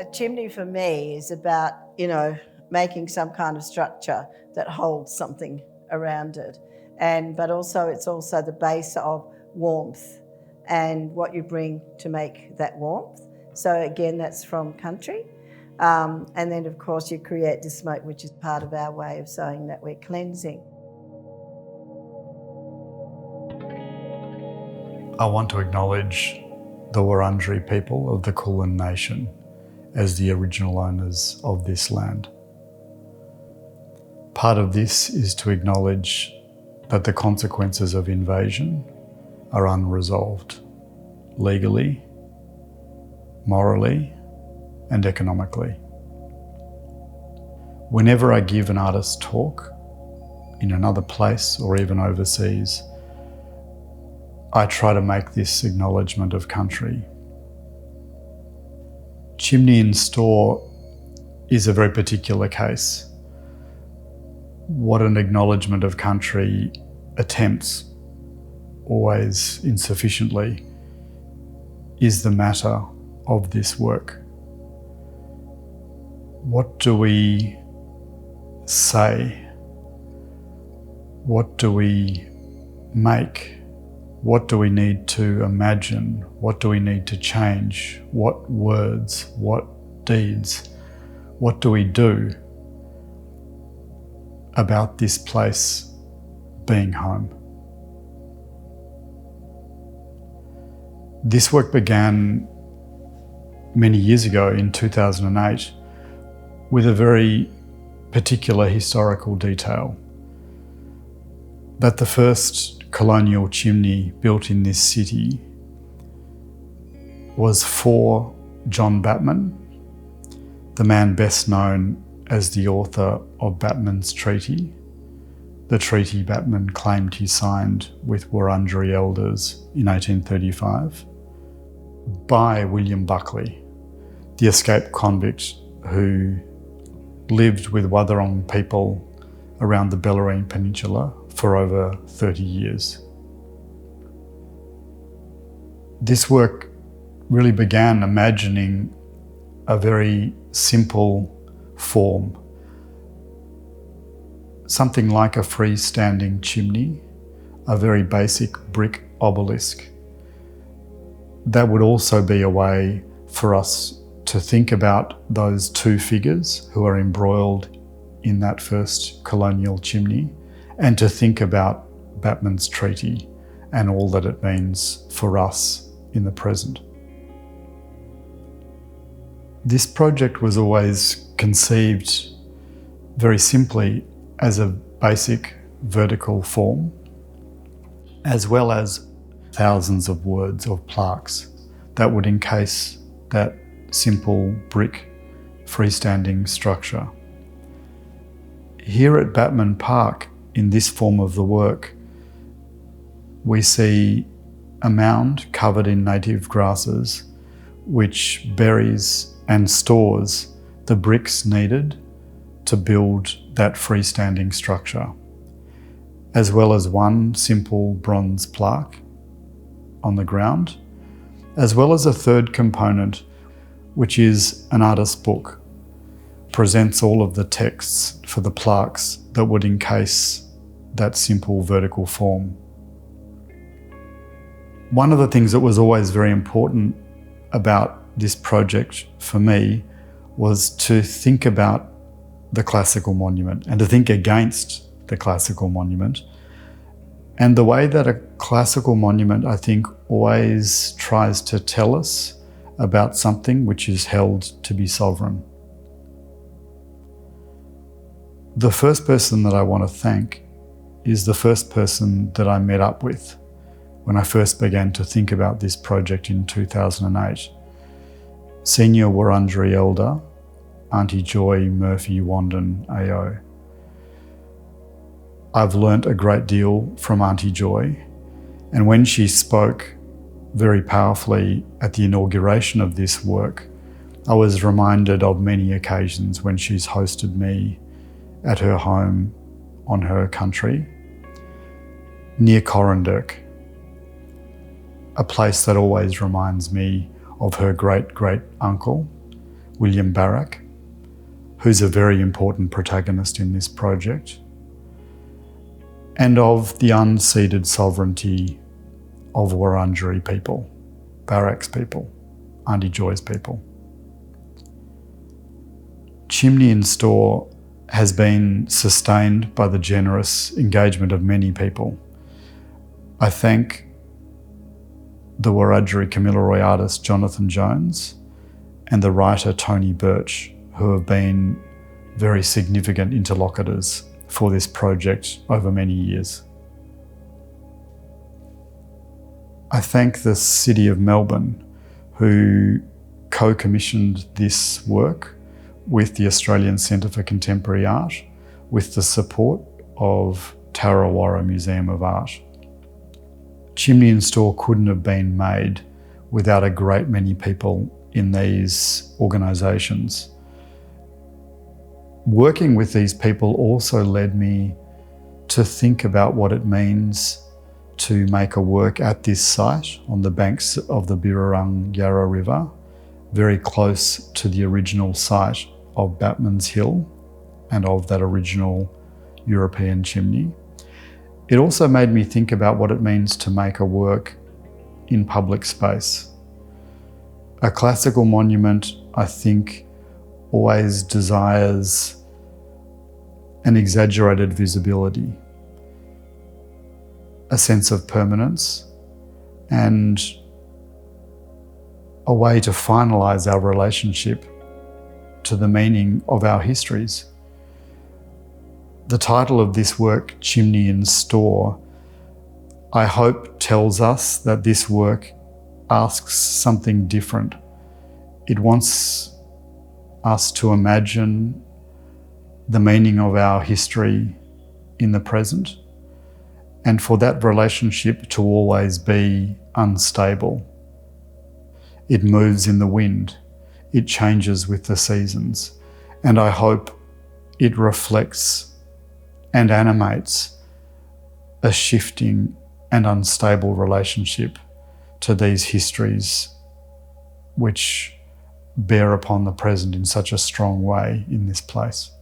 A chimney for me is about, making some kind of structure that holds something around it. But also it's also the base of warmth and what you bring to make that warmth. So again, that's from country. And then of course you create the smoke, which is part of our way of saying that we're cleansing. I want to acknowledge the Wurundjeri people of the Kulin Nation as the original owners of this land. Part of this is to acknowledge that the consequences of invasion are unresolved, legally, morally, and economically. Whenever I give an artist talk in another place or even overseas, I try to make this acknowledgement of country. Chimney-store is a very particular case. What an acknowledgement of country attempts, always insufficiently, is the matter of this work. What do we say? What do we make? What do we need to imagine? What do we need to change? What words? What deeds? What do we do about this place being home? This work began many years ago in 2008 with a very particular historical detail, that the first colonial chimney built in this city was for John Batman, the man best known as the author of Batman's Treaty, the treaty Batman claimed he signed with Wurundjeri elders in 1835, by William Buckley, the escaped convict who lived with Wathaurong people around the Bellarine Peninsula for over 30 years. This work really began imagining a very simple form, something like a freestanding chimney, a very basic brick obelisk. That would also be a way for us to think about those two figures who are embroiled in that first colonial chimney, and to think about Batman's Treaty and all that it means for us in the present. This project was always conceived very simply as a basic vertical form, as well as thousands of words of plaques that would encase that simple brick freestanding structure. Here at Batman Park, in this form of the work, we see a mound covered in native grasses which buries and stores the bricks needed to build that freestanding structure, as well as one simple bronze plaque on the ground, as well as a third component, which is an artist's book. Presents all of the texts for the plaques that would encase that simple vertical form. One of the things that was always very important about this project for me was to think about the classical monument and to think against the classical monument. And the way that a classical monument, I think, always tries to tell us about something which is held to be sovereign. The first person that I want to thank is the first person that I met up with when I first began to think about this project in 2008. Senior Wurundjeri Elder, Auntie Joy Murphy Wandon AO. I've learnt a great deal from Auntie Joy, and when she spoke very powerfully at the inauguration of this work, I was reminded of many occasions when she's hosted me at her home on her country, near Corranderk, a place that always reminds me of her great-great-uncle, William Barak, who's a very important protagonist in this project, and of the unceded sovereignty of Wurundjeri people, Barak's people, Auntie Joy's people. Chimney and Store has been sustained by the generous engagement of many people. I thank the Wiradjuri Kamilaroi artist Jonathan Jones and the writer Tony Birch, who have been very significant interlocutors for this project over many years. I thank the City of Melbourne, who co-commissioned this work with the Australian Centre for Contemporary Art, with the support of Tarrawarra Museum of Art. Chimney and Store couldn't have been made without a great many people in these organisations. Working with these people also led me to think about what it means to make a work at this site on the banks of the Birrarung Yarra River, very close to the original site of Batman's Hill and of that original European chimney. It also made me think about what it means to make a work in public space. A classical monument, I think, always desires an exaggerated visibility, a sense of permanence, and a way to finalise our relationship to the meaning of our histories. The title of this work, Chimney and Store, I hope tells us that this work asks something different. It wants us to imagine the meaning of our history in the present, and for that relationship to always be unstable. It moves in the wind, it changes with the seasons, and I hope it reflects and animates a shifting and unstable relationship to these histories which bear upon the present in such a strong way in this place.